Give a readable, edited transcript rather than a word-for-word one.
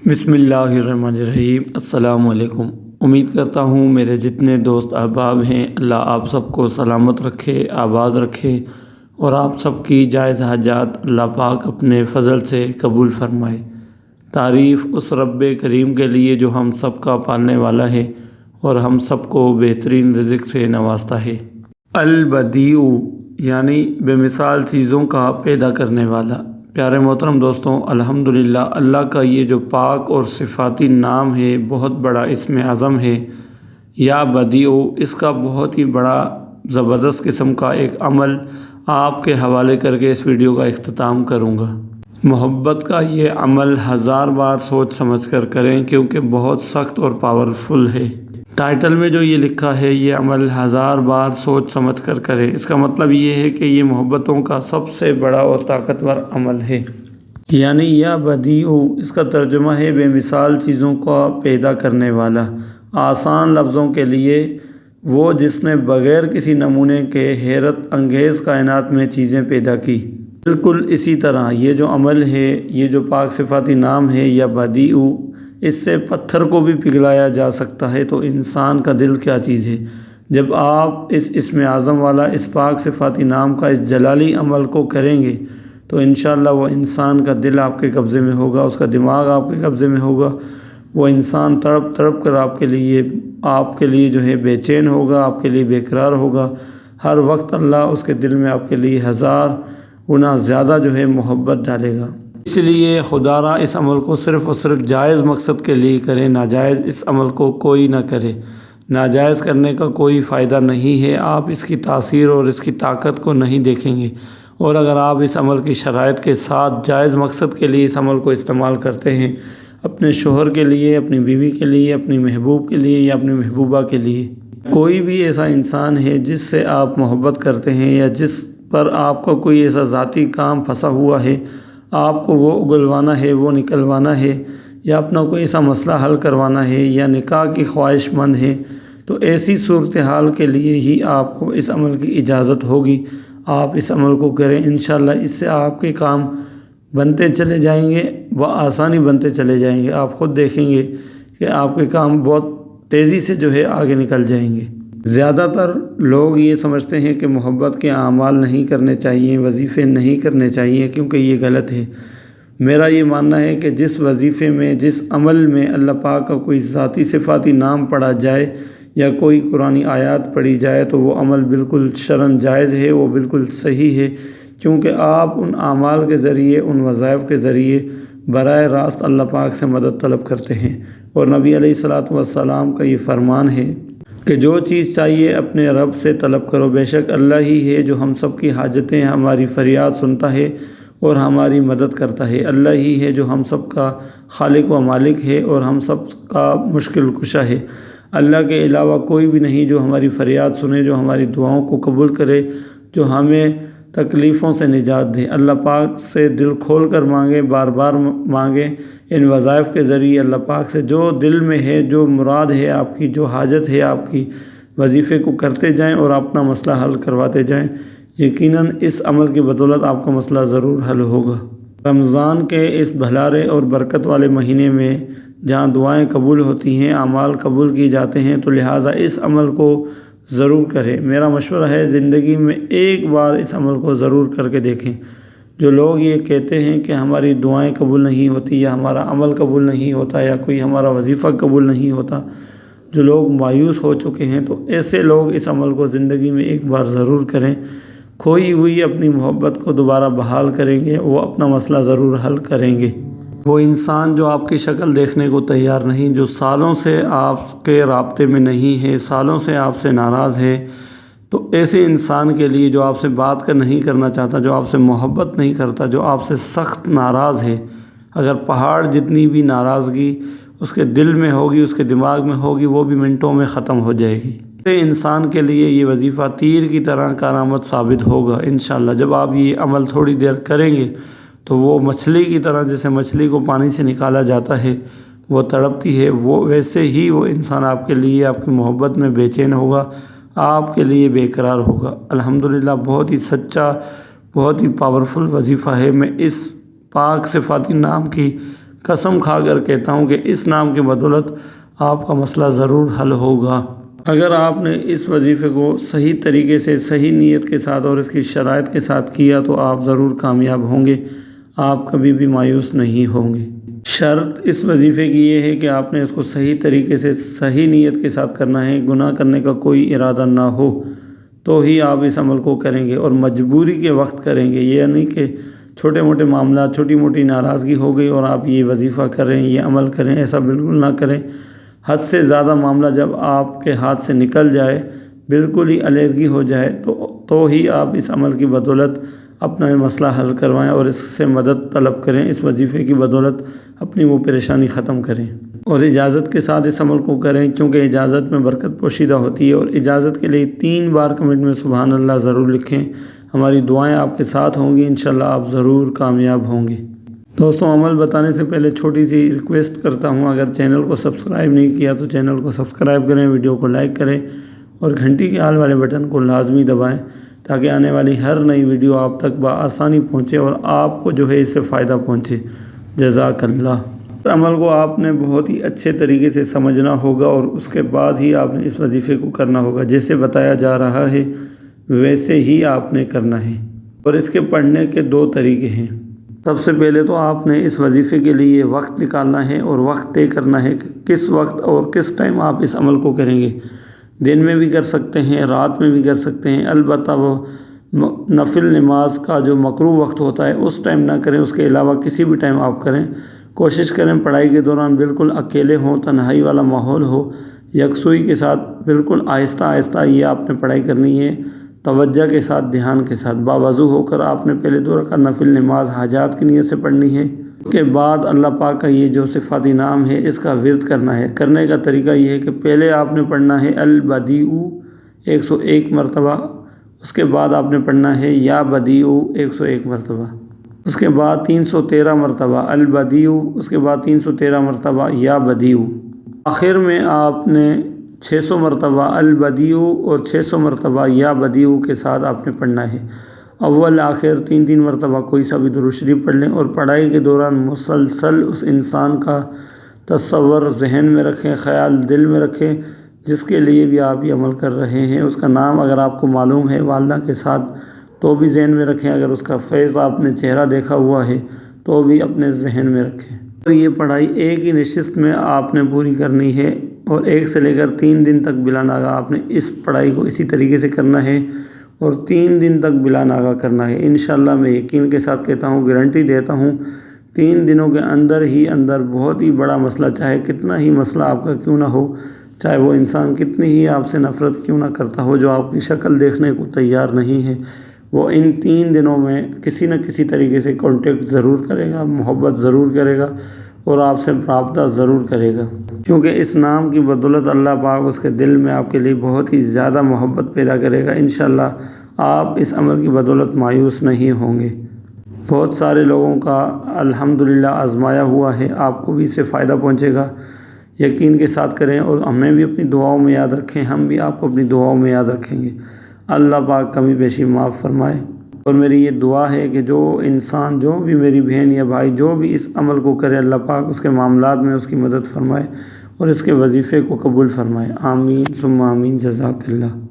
بسم اللہ الرحمن الرحیم۔ السلام علیکم۔ امید کرتا ہوں میرے جتنے دوست احباب ہیں اللہ آپ سب کو سلامت رکھے، آباد رکھے اور آپ سب کی جائز حاجات اللہ پاک اپنے فضل سے قبول فرمائے۔ تعریف اس رب کریم کے لیے جو ہم سب کا پالنے والا ہے اور ہم سب کو بہترین رزق سے نوازتا ہے۔ البدیع یعنی بے مثال چیزوں کا پیدا کرنے والا۔ پیارے محترم دوستوں، الحمدللہ اللہ کا یہ جو پاک اور صفاتی نام ہے بہت بڑا اسم اعظم ہے۔ یا بدیع، اس کا بہت ہی بڑا زبردست قسم کا ایک عمل آپ کے حوالے کر کے اس ویڈیو کا اختتام کروں گا۔ محبت کا یہ عمل 1000 بار سوچ سمجھ کر کریں کیونکہ بہت سخت اور پاورفل ہے۔ ٹائٹل میں جو یہ لکھا ہے یہ عمل 1000 بار سوچ سمجھ کر کریں، اس کا مطلب یہ ہے کہ یہ محبتوں کا سب سے بڑا اور طاقتور عمل ہے۔ یعنی یا بدیع، اس کا ترجمہ ہے بے مثال چیزوں کا پیدا کرنے والا۔ آسان لفظوں کے لیے وہ جس نے بغیر کسی نمونے کے حیرت انگیز کائنات میں چیزیں پیدا کی۔ بالکل اسی طرح یہ جو عمل ہے، یہ جو پاک صفاتی نام ہے یا بدیع، اس سے پتھر کو بھی پگھلایا جا سکتا ہے، تو انسان کا دل کیا چیز ہے۔ جب آپ اس اسم اعظم والا اس پاک صفاتی نام کا اس جلالی عمل کو کریں گے تو انشاءاللہ وہ انسان کا دل آپ کے قبضے میں ہوگا، اس کا دماغ آپ کے قبضے میں ہوگا۔ وہ انسان تڑپ تڑپ کر آپ کے لیے جو ہے بے چین ہوگا، آپ کے لیے بے قرار ہوگا۔ ہر وقت اللہ اس کے دل میں آپ کے لیے 1000 گنا زیادہ جو ہے محبت ڈالے گا۔ اس لیے خدا را اس عمل کو صرف اور صرف جائز مقصد کے لیے کریں، ناجائز اس عمل کو کوئی نہ کرے۔ ناجائز کرنے کا کوئی فائدہ نہیں ہے، آپ اس کی تاثیر اور اس کی طاقت کو نہیں دیکھیں گے۔ اور اگر آپ اس عمل کی شرائط کے ساتھ جائز مقصد کے لیے اس عمل کو استعمال کرتے ہیں، اپنے شوہر کے لیے، اپنی بیوی کے لیے، اپنی محبوب کے لیے یا اپنی محبوبہ کے لیے، کوئی بھی ایسا انسان ہے جس سے آپ محبت کرتے ہیں یا جس پر آپ کا کوئی ایسا ذاتی کام پھنسا ہوا ہے، آپ کو وہ اگلوانا ہے، وہ نکلوانا ہے، یا اپنا کوئی ایسا مسئلہ حل کروانا ہے یا نکاح کی خواہش مند ہے، تو ایسی صورتحال کے لیے ہی آپ کو اس عمل کی اجازت ہوگی۔ آپ اس عمل کو کریں، انشاءاللہ اس سے آپ کے کام بنتے چلے جائیں گے، بآسانی بنتے چلے جائیں گے۔ آپ خود دیکھیں گے کہ آپ کے کام بہت تیزی سے جو ہے آگے نکل جائیں گے۔ زیادہ تر لوگ یہ سمجھتے ہیں کہ محبت کے اعمال نہیں کرنے چاہیے، وظیفے نہیں کرنے چاہیے، کیونکہ یہ غلط ہے۔ میرا یہ ماننا ہے کہ جس وظیفے میں، جس عمل میں اللہ پاک کا کوئی ذاتی صفاتی نام پڑھا جائے یا کوئی قرآنی آیات پڑھی جائے تو وہ عمل بالکل شرعاً جائز ہے، وہ بالکل صحیح ہے، کیونکہ آپ ان اعمال کے ذریعے، ان وظائف کے ذریعے براہ راست اللہ پاک سے مدد طلب کرتے ہیں۔ اور نبی علیہ الصلاۃ والسلام کا یہ فرمان ہے کہ جو چیز چاہیے اپنے رب سے طلب کرو، بے شک اللہ ہی ہے جو ہم سب کی حاجتیں، ہماری فریاد سنتا ہے اور ہماری مدد کرتا ہے۔ اللہ ہی ہے جو ہم سب کا خالق و مالک ہے اور ہم سب کا مشکل کشا ہے۔ اللہ کے علاوہ کوئی بھی نہیں جو ہماری فریاد سنے، جو ہماری دعاؤں کو قبول کرے، جو ہمیں تکلیفوں سے نجات دے۔ اللہ پاک سے دل کھول کر مانگیں، بار بار مانگیں، ان وظائف کے ذریعے اللہ پاک سے جو دل میں ہے، جو مراد ہے آپ کی، جو حاجت ہے آپ کی، وظیفے کو کرتے جائیں اور اپنا مسئلہ حل کرواتے جائیں۔ یقیناً اس عمل کی بدولت آپ کا مسئلہ ضرور حل ہوگا۔ رمضان کے اس بھلارے اور برکت والے مہینے میں جہاں دعائیں قبول ہوتی ہیں، اعمال قبول کی جاتے ہیں، تو لہٰذا اس عمل کو ضرور کریں۔ میرا مشورہ ہے زندگی میں ایک بار اس عمل کو ضرور کر کے دیکھیں۔ جو لوگ یہ کہتے ہیں کہ ہماری دعائیں قبول نہیں ہوتی یا ہمارا عمل قبول نہیں ہوتا یا کوئی ہمارا وظیفہ قبول نہیں ہوتا، جو لوگ مایوس ہو چکے ہیں، تو ایسے لوگ اس عمل کو زندگی میں ایک بار ضرور کریں۔ کھوئی ہوئی اپنی محبت کو دوبارہ بحال کریں گے، وہ اپنا مسئلہ ضرور حل کریں گے۔ وہ انسان جو آپ کی شکل دیکھنے کو تیار نہیں، جو سالوں سے آپ کے رابطے میں نہیں ہے، سالوں سے آپ سے ناراض ہے، تو ایسے انسان کے لیے جو آپ سے بات نہیں کرنا چاہتا، جو آپ سے محبت نہیں کرتا، جو آپ سے سخت ناراض ہے، اگر پہاڑ جتنی بھی ناراضگی اس کے دل میں ہوگی، اس کے دماغ میں ہوگی، وہ بھی منٹوں میں ختم ہو جائے گی۔ انسان کے لیے یہ وظیفہ تیر کی طرح کارآمد ثابت ہوگا انشاءاللہ۔ جب آپ یہ عمل تھوڑی دیر کریں گے تو وہ مچھلی کی طرح، جیسے مچھلی کو پانی سے نکالا جاتا ہے، وہ تڑپتی ہے، وہ ویسے ہی وہ انسان آپ کے لیے، آپ کی محبت میں بے چین ہوگا، آپ کے لیے بے قرار ہوگا۔ الحمدللہ بہت ہی سچا، بہت ہی پاورفل وظیفہ ہے۔ میں اس پاک صفاتی نام کی قسم کھا کر کہتا ہوں کہ اس نام کی بدولت آپ کا مسئلہ ضرور حل ہوگا۔ اگر آپ نے اس وظیفے کو صحیح طریقے سے، صحیح نیت کے ساتھ اور اس کی شرائط کے ساتھ کیا تو آپ ضرور کامیاب ہوں گے، آپ کبھی بھی مایوس نہیں ہوں گے۔ شرط اس وظیفے کی یہ ہے کہ آپ نے اس کو صحیح طریقے سے، صحیح نیت کے ساتھ کرنا ہے، گناہ کرنے کا کوئی ارادہ نہ ہو تو ہی آپ اس عمل کو کریں گے، اور مجبوری کے وقت کریں گے۔ یہ نہیں کہ چھوٹے موٹے معاملات، چھوٹی موٹی ناراضگی ہو گئی اور آپ یہ وظیفہ کریں، یہ عمل کریں، ایسا بالکل نہ کریں۔ حد سے زیادہ معاملہ جب آپ کے ہاتھ سے نکل جائے، بالکل ہی الرجی ہو جائے تو ہی آپ اس عمل کی بدولت اپنا مسئلہ حل کروائیں اور اس سے مدد طلب کریں، اس وظیفے کی بدولت اپنی وہ پریشانی ختم کریں، اور اجازت کے ساتھ اس عمل کو کریں، کیونکہ اجازت میں برکت پوشیدہ ہوتی ہے۔ اور اجازت کے لیے 3 بار کمنٹ میں سبحان اللہ ضرور لکھیں۔ ہماری دعائیں آپ کے ساتھ ہوں گی، انشاءاللہ آپ ضرور کامیاب ہوں گے۔ دوستوں، عمل بتانے سے پہلے چھوٹی سی ریکویسٹ کرتا ہوں، اگر چینل کو سبسکرائب نہیں کیا تو چینل کو سبسکرائب کریں، ویڈیو کو لائک کریں اور گھنٹی کے آل والے بٹن کو لازمی دبائیں تاکہ آنے والی ہر نئی ویڈیو آپ تک بآسانی پہنچے اور آپ کو جو ہے اس سے فائدہ پہنچے۔ جزاک اللہ۔ اس عمل کو آپ نے بہت ہی اچھے طریقے سے سمجھنا ہوگا اور اس کے بعد ہی آپ نے اس وظیفے کو کرنا ہوگا۔ جیسے بتایا جا رہا ہے ویسے ہی آپ نے کرنا ہے، اور اس کے پڑھنے کے 2 طریقے ہیں۔ سب سے پہلے تو آپ نے اس وظیفے کے لیے وقت نکالنا ہے اور وقت طے کرنا ہے کہ کس وقت اور کس ٹائم آپ اس عمل کو کریں گے۔ دن میں بھی کر سکتے ہیں، رات میں بھی کر سکتے ہیں، البتہ وہ نفل نماز کا جو مکروہ وقت ہوتا ہے اس ٹائم نہ کریں، اس کے علاوہ کسی بھی ٹائم آپ کریں۔ کوشش کریں پڑھائی کے دوران بالکل اکیلے ہوں، تنہائی والا ماحول ہو، یکسوئی کے ساتھ بالکل آہستہ آہستہ یہ آپ نے پڑھائی کرنی ہے، توجہ کے ساتھ، دھیان کے ساتھ۔ باوضو ہو کر آپ نے پہلے 2 رکعت نفل نماز حاجات کی نیت سے پڑھنی ہے۔ اس کے بعد اللہ پاک کا یہ جو صفاتی نام ہے اس کا ورد کرنا ہے۔ کرنے کا طریقہ یہ ہے کہ پہلے آپ نے پڑھنا ہے البدیع 101 مرتبہ، اس کے بعد آپ نے پڑھنا ہے یا بدیع 101 مرتبہ، اس کے بعد 313 مرتبہ البدیع، اس کے بعد 313 مرتبہ یا بدیع، آخر میں آپ نے 600 مرتبہ البدیع اور 600 مرتبہ یا بدیع کے ساتھ آپ نے پڑھنا ہے۔ اول آخر 3 مرتبہ کوئی سا بھی درود شریف پڑھ لیں، اور پڑھائی کے دوران مسلسل اس انسان کا تصور ذہن میں رکھیں، خیال دل میں رکھیں جس کے لیے بھی آپ یہ عمل کر رہے ہیں۔ اس کا نام اگر آپ کو معلوم ہے والدہ کے ساتھ تو بھی ذہن میں رکھیں، اگر اس کا فیض آپ نے چہرہ دیکھا ہوا ہے تو بھی اپنے ذہن میں رکھیں۔ اور یہ پڑھائی ایک ہی نشست میں آپ نے پوری کرنی ہے، اور 1 سے لے کر 3 دن تک بلا ناغہ آپ نے اس پڑھائی کو اسی طریقے سے کرنا ہے، اور 3 دن تک بلا ناغہ کرنا ہے۔ انشاءاللہ میں یقین کے ساتھ کہتا ہوں، گارنٹی دیتا ہوں، 3 دنوں کے اندر ہی اندر بہت ہی بڑا مسئلہ، چاہے کتنا ہی مسئلہ آپ کا کیوں نہ ہو، چاہے وہ انسان کتنی ہی آپ سے نفرت کیوں نہ کرتا ہو، جو آپ کی شکل دیکھنے کو تیار نہیں ہے، وہ ان 3 دنوں میں کسی نہ کسی طریقے سے کانٹیکٹ ضرور کرے گا، محبت ضرور کرے گا اور آپ سے رابطہ ضرور کرے گا، کیونکہ اس نام کی بدولت اللہ پاک اس کے دل میں آپ کے لیے بہت ہی زیادہ محبت پیدا کرے گا۔ انشاءاللہ آپ اس عمل کی بدولت مایوس نہیں ہوں گے۔ بہت سارے لوگوں کا الحمدللہ آزمایا ہوا ہے، آپ کو بھی اس سے فائدہ پہنچے گا۔ یقین کے ساتھ کریں اور ہمیں بھی اپنی دعاؤں میں یاد رکھیں، ہم بھی آپ کو اپنی دعاؤں میں یاد رکھیں گے۔ اللہ پاک کمی بیشی معاف فرمائے، اور میری یہ دعا ہے کہ جو انسان، جو بھی میری بہن یا بھائی جو بھی اس عمل کو کرے، اللہ پاک اس کے معاملات میں اس کی مدد فرمائے اور اس کے وظیفے کو قبول فرمائے۔ آمین ثم آمین۔ جزاک اللہ۔